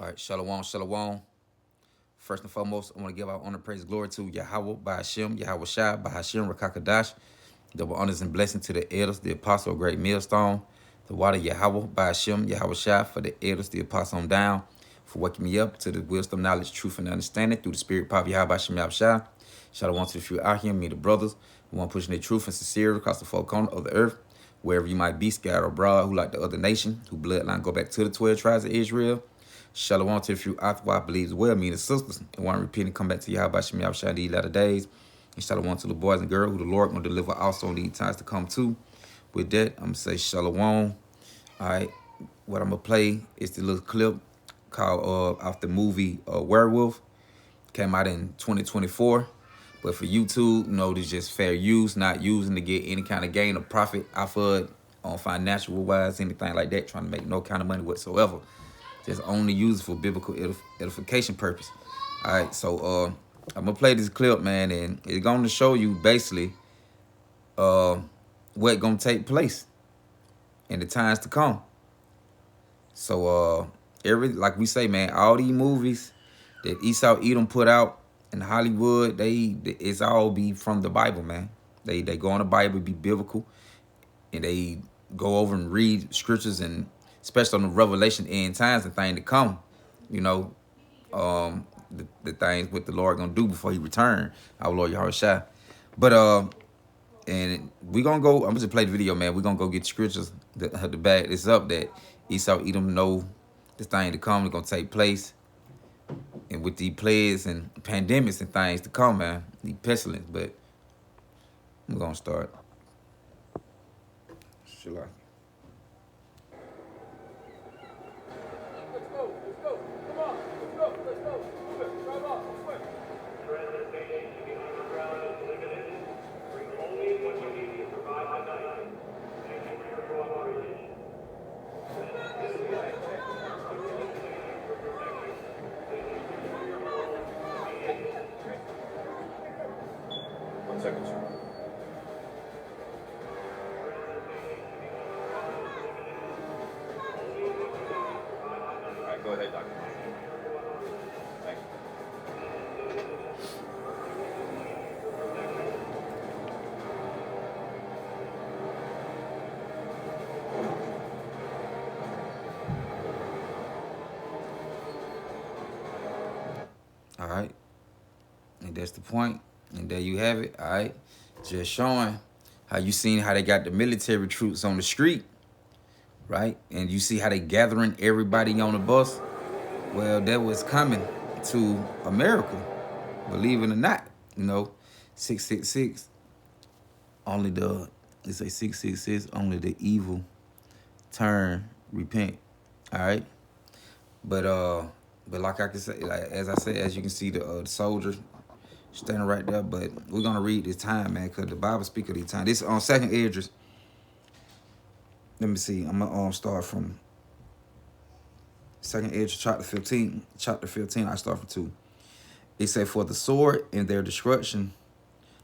All right, shalom, shalom. First and foremost, I want to give our honor, praise, glory to Yahweh, by Hashem, Yahweh Shai, by Hashem, Rakakadash. Double honors and blessing to the elders, the apostle, great millstone, the water, Yahweh, by Hashem, Yahweh Shai, for the elders, the apostle on down, for waking me up to the wisdom, knowledge, truth, and understanding through the spirit, power, Yahweh, by Hashem, Yahweh Shai. Shalom to the few out here, me, the brothers, who want pushing their truth and sincerity across the four corners of the earth, wherever you might be, scattered abroad, who like the other nation, who bloodline go back to the 12 tribes of Israel. Shalom to the few out who I believe as well, me and the sisters, and want to repent and come back to Yahweh by Shem Yahweh these latter days. And shalom to the boys and girls who the Lord going to deliver also in these times to come too. With that, I'm going to say shalom. All right, what I'm going to play is the little clip called off the movie Werewolf. Came out in 2024. But for YouTube, it's just fair use, not using to get any kind of gain or profit off of it on financial wise, anything like that, trying to make no kind of money whatsoever. Just only use it for biblical edification purpose. All right, so I'm gonna play this clip, man, and it's gonna show you basically what gonna take place in the times to come. So like we say, man, all these movies that Esau Edom put out in Hollywood, it's all be from the Bible, man. They go in the Bible, be biblical, and they go over and read scriptures, and especially on the Revelation end times and things to come, the things what the Lord gonna do before he return, our Lord Yahweh Shai. But and we gonna go, I'm just play the video, man. We're gonna go get scriptures to back this up, that Esau Edom know this thing to come is gonna take place. And with these plagues and pandemics and things to come, man, the pestilence. But I'm gonna start. Shalom. Second, sir. All right, go ahead, Doctor. Thank you. All right, and that's the point. And there you have it. All right, just showing how you seen how they got the military troops on the street, right? And you see how they gathering everybody on the bus. Well, that was coming to America, believe it or not. 666. They say 666. Only the evil turn, repent. All right, but like I can say, like as I said, as you can see the soldiers standing right there. But we're gonna read this time, man, because the Bible speaks of these times. This on Second Esdras. Let me see. I'm gonna start from Second Esdras, chapter 15. Chapter 15. I start from 2. It said, "For the sword and their destruction,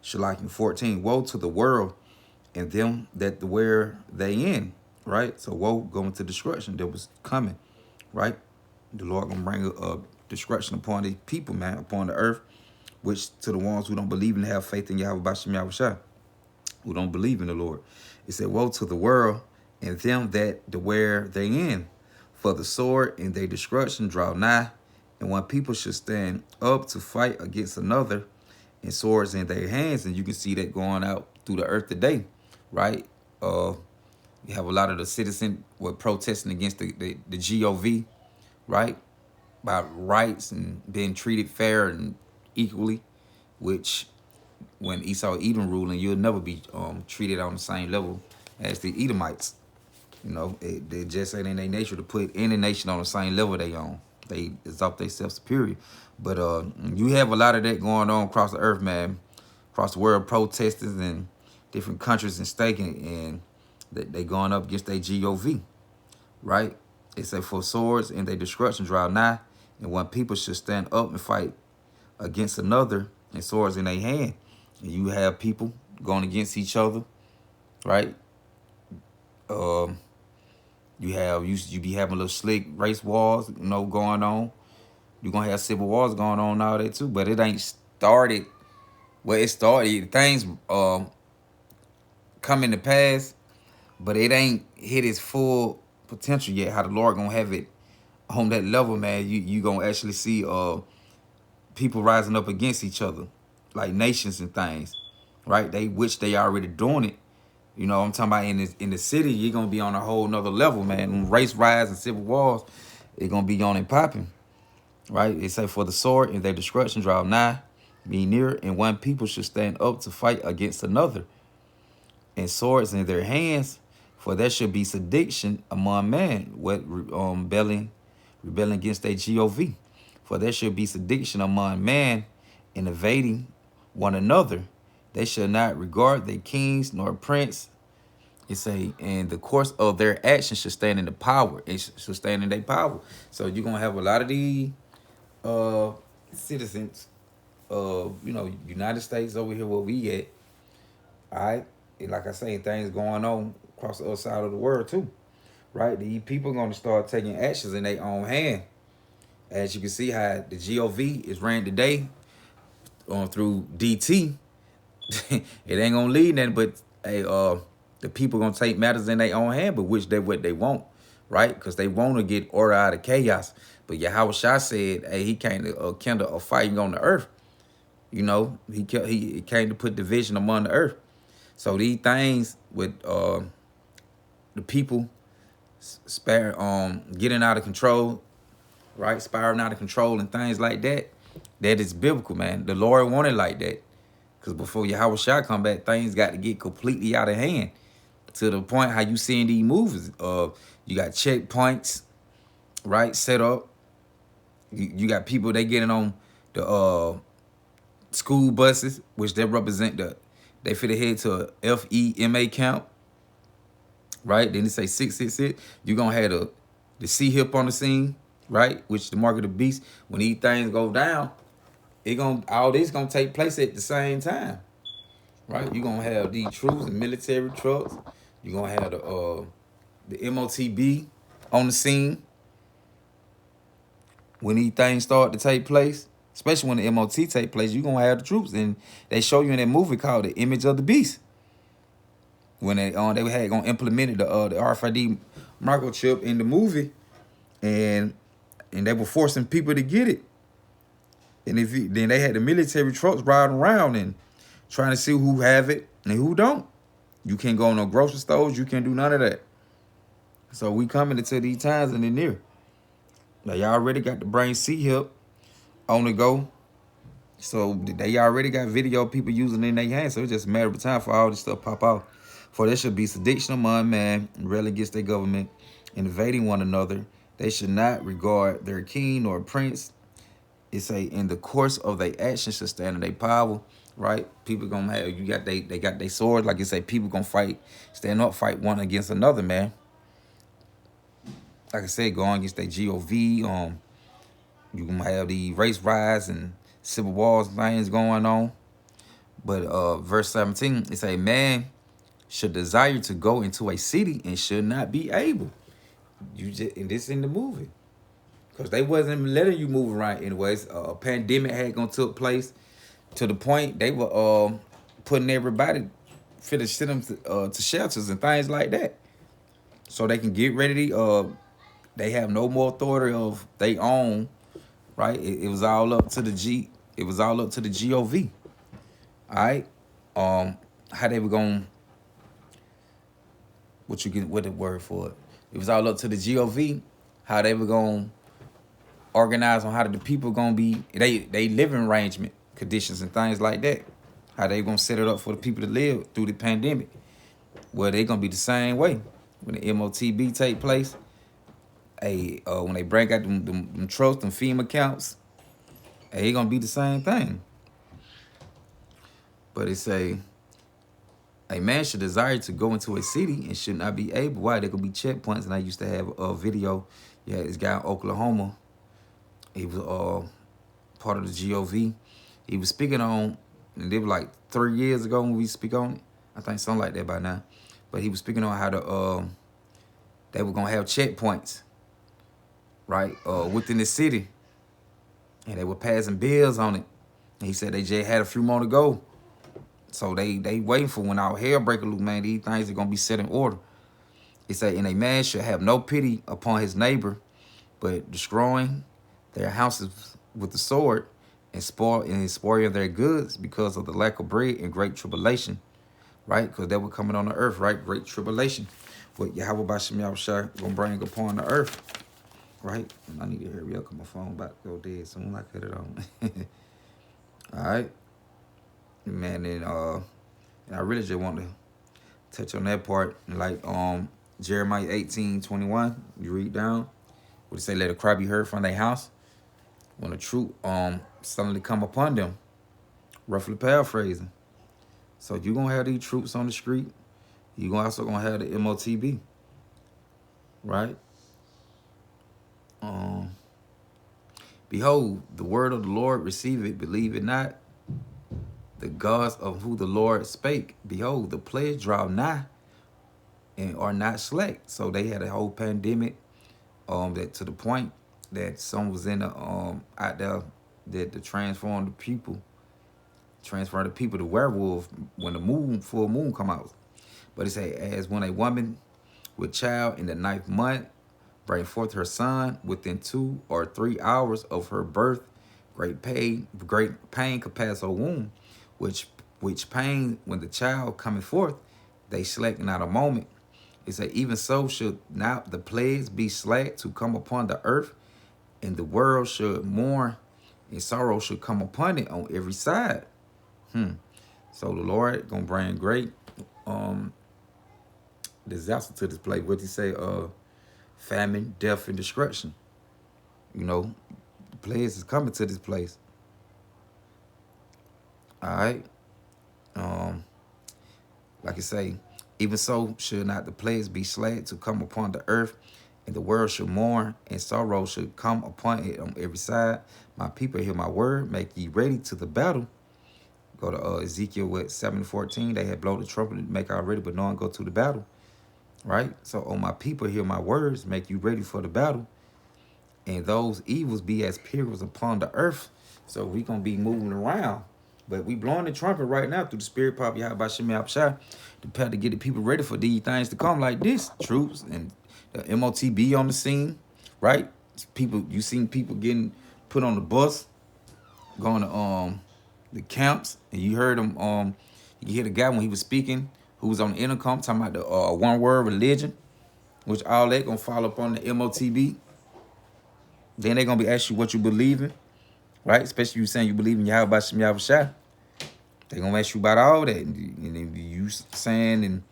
Shalakim 14. Woe to the world and them that where they in." Right. So woe going to destruction that was coming. Right. The Lord gonna bring a destruction upon the people, man, upon the earth. Which to the ones who don't believe and have faith in Yahweh Bashem Yahweh Shai, who don't believe in the Lord. It said, woe to the world and them that where they in. For the sword and their destruction draw nigh. And when people should stand up to fight against another, and swords in their hands, and you can see that going out through the earth today, right? You have a lot of the citizens were protesting against the GOV, right? About rights and being treated fair and equally, which when Esau Edom ruling, you'll never be treated on the same level as the Edomites. They just ain't in their nature to put any nation on the same level they on. They exalt themselves superior. But you have a lot of that going on across the earth, man, across the world, protesters in different countries and staking, and they going up against their GOV, right? It said, for swords and their destruction draw nigh, and when people should stand up and fight against another, and swords in their hand, and you have people going against each other, right? You be having little slick race wars, going on. You're gonna have civil wars going on and all that too, but it ain't started. Well, it started. Things come to pass, but it ain't hit its full potential yet. How the Lord gonna have it on that level, man? You gonna actually see people rising up against each other, like nations and things, right? They already doing it. I'm talking about in the city, you're gonna be on a whole nother level, man. When race riots and civil wars, it's gonna be on and popping, right? It say for the sword and their destruction draw nigh, be near, and one people should stand up to fight against another, and swords in their hands, for there should be sedition among men, rebelling against their GOV. For there should be sedition among man, and invading one another. They shall not regard their kings nor prince. It say, and the course of their actions should stand in the power. It should stand in their power. So you're gonna have a lot of these citizens United States over here where we at. All right. And like I say, things going on across the other side of the world too. Right? These people gonna start taking actions in their own hand. As you can see how the GOV is ran today through DT. It ain't gonna lead nothing but the people gonna take matters in their own hand, but which they what they want, right? Because they want to get order out of chaos. But Yahweh Shah said, hey, he came to kindle a fighting on the earth. He came to put division among the earth. So these things with the people getting out of control, right? Spiraling out of control and things like that, that is biblical, man. The Lord wanted like that. Because before Yahweh Shah come back, things got to get completely out of hand. To the point how you seeing these movies. You got checkpoints, right, set up. You got people, they getting on the school buses, which they represent they fit ahead to a FEMA count, right? Then they say 666. You're going to have the C-hip on the scene, right, which the mark of the beast. When these things go down, all this gonna take place at the same time, right? You're gonna have these troops and military trucks. You're gonna have the MOTB on the scene when these things start to take place, especially when the MOT take place. You're gonna have the troops, and they show you in that movie called The Image of the Beast when they had gonna implement the RFID microchip in the movie, and they were forcing people to get it. And then they had the military trucks riding around and trying to see who have it and who don't. You can't go in no grocery stores. You can't do none of that. So we coming into these times and they're near. Now y'all already got the brain C-hip on the go. So they already got video of people using it in their hands. So it's just a matter of time for all this stuff pop out. For there should be sedition among man, railing against their government, invading one another. They should not regard their king or prince. It say in the course of their actions should stand in their power, right? People gonna have they got their swords, like you say, people gonna stand up, fight one against another, man. Like I said, going against their GOV. You gonna have the race riots and civil wars things going on. But verse 17, it say, man should desire to go into a city and should not be able. And this in the movie. Because they wasn't letting you move around anyways. A pandemic had gonna took place to the point they were putting everybody fit to send them to shelters and things like that. So they can get ready. They have no more authority of their own, right? It was all up to the it was all up to the GOV. All right. How they were going, what the word for it? It was all up to the GOV, how they were going organize on how the people gonna be they living arrangement conditions and things like that. How they gonna set it up for the people to live through the pandemic. Well, they gonna be the same way when the MOTB take place. When they break out them trucks, them FEMA accounts, it gonna be the same thing. But it say a man should desire to go into a city and should not be able. Why? There could be checkpoints, and I used to have a video. Yeah, this guy in Oklahoma. He was part of the GOV. He was speaking on, and it was like 3 years ago when we speak on it. I think something like that by now. But he was speaking on how They were gonna have checkpoints, right, within the city, and they were passing bills on it. And he said they just had a few more to go. So they waiting for when our hell break loose, man. These things are gonna be set in order. He said, and a man should have no pity upon his neighbor, but destroying their houses with the sword and spoiling their goods because of the lack of bread and great tribulation, right? Because they were coming on the earth, right? Great tribulation. What Yahweh Bashem Yahushua gonna bring upon the earth, right? And I need to hurry up because my phone about to go dead soon. I cut it on. All right, man. And I really just want to touch on that part, like Jeremiah 18:21. You read down. Would it say, "Let a cry be heard from their house when a troop suddenly come upon them," roughly paraphrasing. So you're gonna have these troops on the street. You're also gonna have the MOTB, right? Behold, the word of the Lord, receive it, believe it not. The gods of who the Lord spake, behold, the plagues draw nigh and are not slack. So they had a whole pandemic, that to the point that some was in the out there that to transform the people to werewolf when the full moon come out. But it say, as when a woman with child in the 9th month bring forth her son within 2 or 3 hours of her birth, great pain could pass her womb, which pain when the child coming forth, they slack not a moment. It say, even so should now the plagues be slack to come upon the earth, and the world should mourn, and sorrow should come upon it on every side. So the Lord gonna bring great disaster to this place. What he say? Famine, death, and destruction. You know, the plagues is coming to this place. All right. Like I say, even so should not the plagues be slack to come upon the earth, and the world should mourn, and sorrow should come upon it on every side. My people, hear my word, make ye ready to the battle. Go to Ezekiel 7:14. They had blown the trumpet, make all ready, but no one go to the battle. Right? So, oh, my people, hear my words, make you ready for the battle. And those evils be as perils upon the earth. So we going to be moving around. But we blowing the trumpet right now through the spirit pop Yahweh Shai to get the people ready for these things to come like this. Troops and the MOTB on the scene, right? People, you seen people getting put on the bus, going to the camps, and you heard him, you hear the guy when he was speaking, who was on the intercom talking about the one word religion, which all that gonna fall up on the MOTB. Then they gonna be asking you what you believe in, right? Especially you saying you believe in Yahweh Shem Yahweh Shai. They gonna ask you about all that, and you saying, and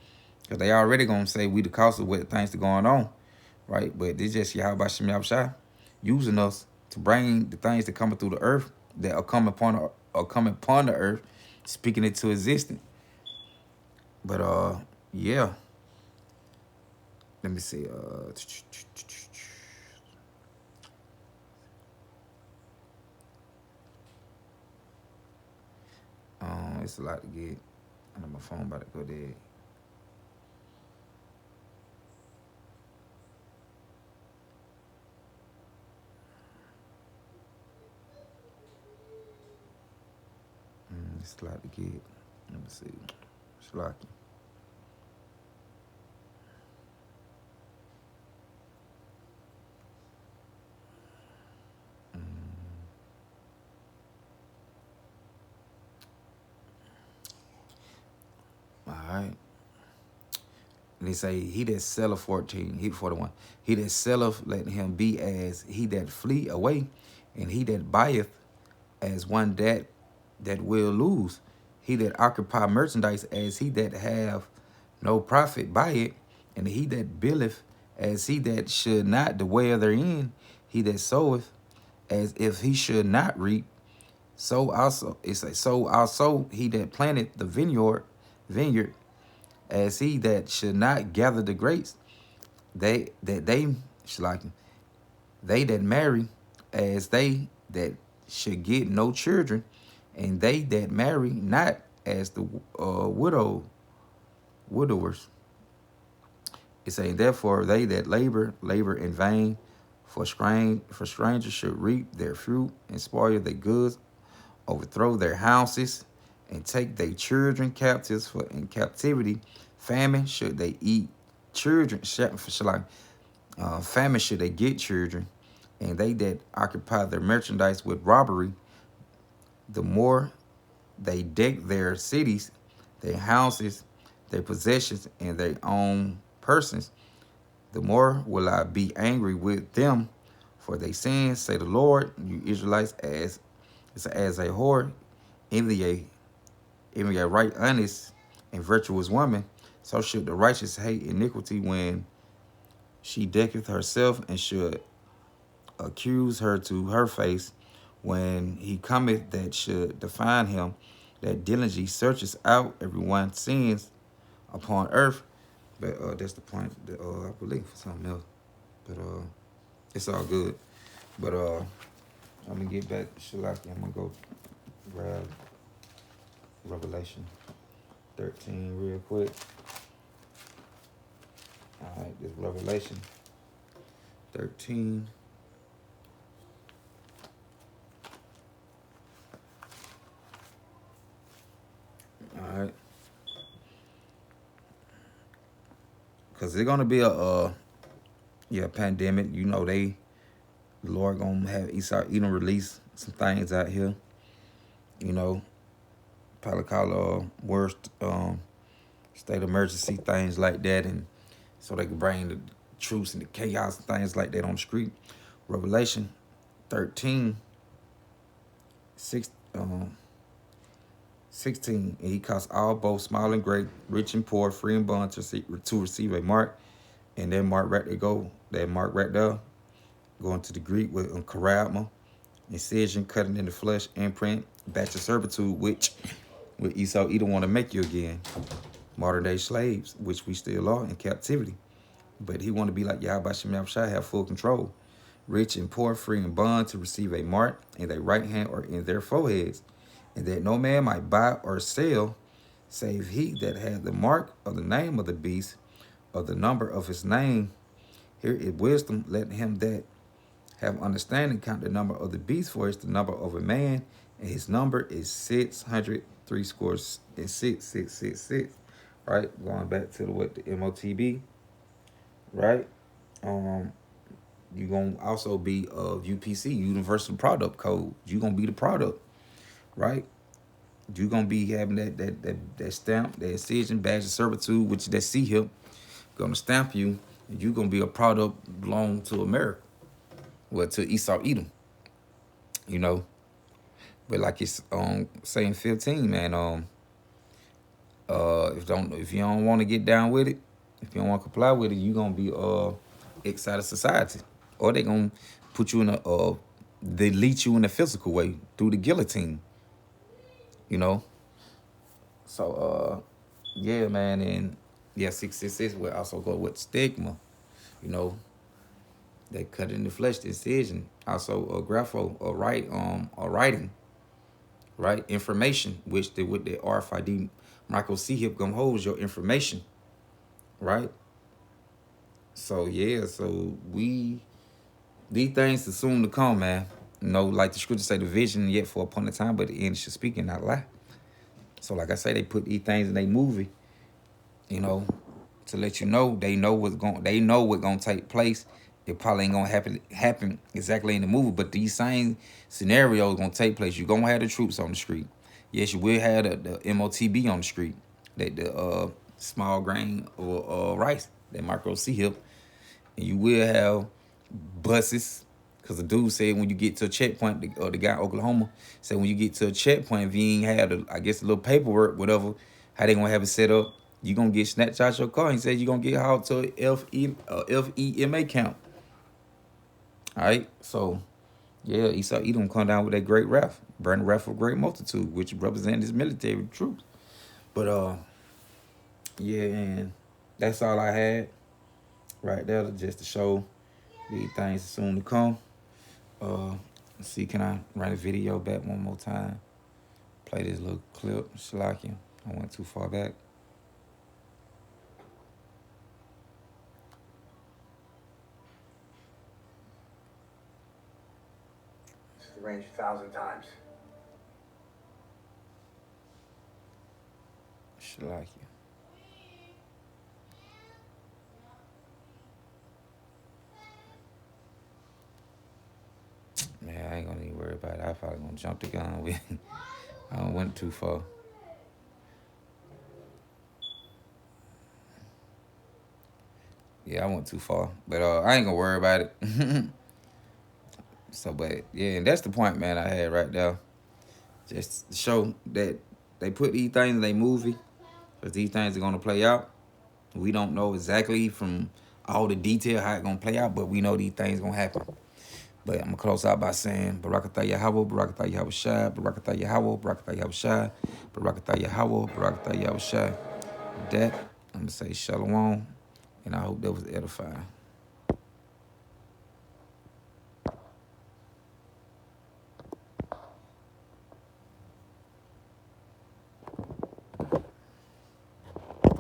because they already gonna say we the cause of what things are going on, right? But this just Yahweh Shem Yahweh Shai using us to bring the things that coming through the earth that are coming upon the earth, speaking it to existence. But yeah. Let me see. It's a lot to get. I know my phone about to go dead. It's a lot to get. Let me see. Shalaki. All right. And they say, he that selleth 41. He that selleth, let him be as he that flee away, and he that buyeth as one that will lose. He that occupy merchandise as he that have no profit by it, and he that buildeth as he that should not dwell therein. He that soweth as if he should not reap. So also he that planted the vineyard as he that should not gather the grapes. They that marry as they that should get no children, and they that marry not as the widowers. It say, therefore they that labor in vain, for strangers should reap their fruit and spoil their goods, overthrow their houses, and take their children captives for in captivity. Famine should they eat children, famine should they get children, and they that occupy their merchandise with robbery, the more they deck their cities, their houses, their possessions, and their own persons, the more will I be angry with them for their sins, say the Lord. You Israelites, as a whore, envy a right honest and virtuous woman, so should the righteous hate iniquity when she decketh herself, and should accuse her to her face when he cometh that should define him, that diligently searches out everyone's sins upon earth. But that's the point that I believe for something else. But it's all good. But I'm gonna get back to Shalaki. I'm gonna go grab Revelation 13 real quick. All right, this Revelation 13. All right. Because it's going to be a pandemic. You know, the Lord going to have Esau Edom release some things out here. You know, probably call worst state of emergency, things like that. And so they can bring the troops and the chaos and things like that on the street. Revelation 13, 16, and he caused all, both small and great, rich and poor, free and bond, to receive a mark. And that mark right there go, that mark right there, going to the Greek with charisma, incision, cutting in the flesh, imprint, batch of servitude, which with Esau Edom want to make you again. Modern day slaves, which we still are in captivity. But he want to be like Yahweh Shem Shai, have full control. Rich and poor, free and bond, to receive a mark in their right hand or in their foreheads, and that no man might buy or sell, save he that had the mark of the name of the beast, or the number of his name. Here is wisdom. Let him that have understanding count the number of the beast, for it's the number of a man, and his number is 603 scores and 666. Right, going back to the MOTB. Right, you're going to also be of UPC, Universal Product Code. You're going to be the product, right? You're going to be having that stamp, that incision, badge of servitude, which that C hip, going to stamp you, and you're going to be a product belong to America, well, to Esau Edom, you know. But like it's saying 15, man, if you don't want to get down with it, if you don't want to comply with it, you're going to be excited society. Or they going to put you in delete you in a physical way through the guillotine, you know. So, yeah, man, and yeah, 666 will also go with stigma, you know. They cut in the flesh, the incision, also grapho, or writing, right? Information, which with the RFID micro C hip gonna hold your information, right? So yeah, so these things are soon to come, man. You know, like the scripture say, the vision yet for upon the time, but the end should speak and not lie. So like I say, they put these things in their movie, you know, to let you know they know what's gonna take place. It probably ain't gonna happen exactly in the movie, but these same scenarios gonna take place. You're gonna have the troops on the street. Yes, you will have the MOTB on the street, that the small grain or rice, that micro C hip, and you will have buses. Cause the dude said when you get to a checkpoint, the guy in Oklahoma said when you get to a checkpoint, if you ain't had a little paperwork, whatever, how they gonna have it set up, you gonna get snatched out your car. He said you gonna get hauled to a FEMA camp. All right, so yeah, Esau Edom come down with that great wrath, burn the wrath of a great multitude, which represent his military troops. But yeah, and that's all I had right there, just to show these things soon to come. Let's see, can I run a video back one more time? Play this little clip, Shalakia. I went too far back. range 1,000 times. She like you. Man, I ain't gonna even worry about it. I probably gonna jump the gun. I don't went too far. Yeah, I went too far. But I ain't gonna worry about it. So, but yeah, and that's the point, man, I had right there. Just to show that they put these things in their movie, because these things are gonna play out. We don't know exactly from all the detail how it's gonna play out, but we know these things gonna happen. But I'm gonna close out by saying Barakatah Yahweh, Barakatah Yahweh Shai, Barakatah Yahweh, Barakatah Yahweh Shai, Barakatah Yahweh, Barakatah Yahweh Shai. With that, I'm gonna say Shalom, and I hope that was edifying.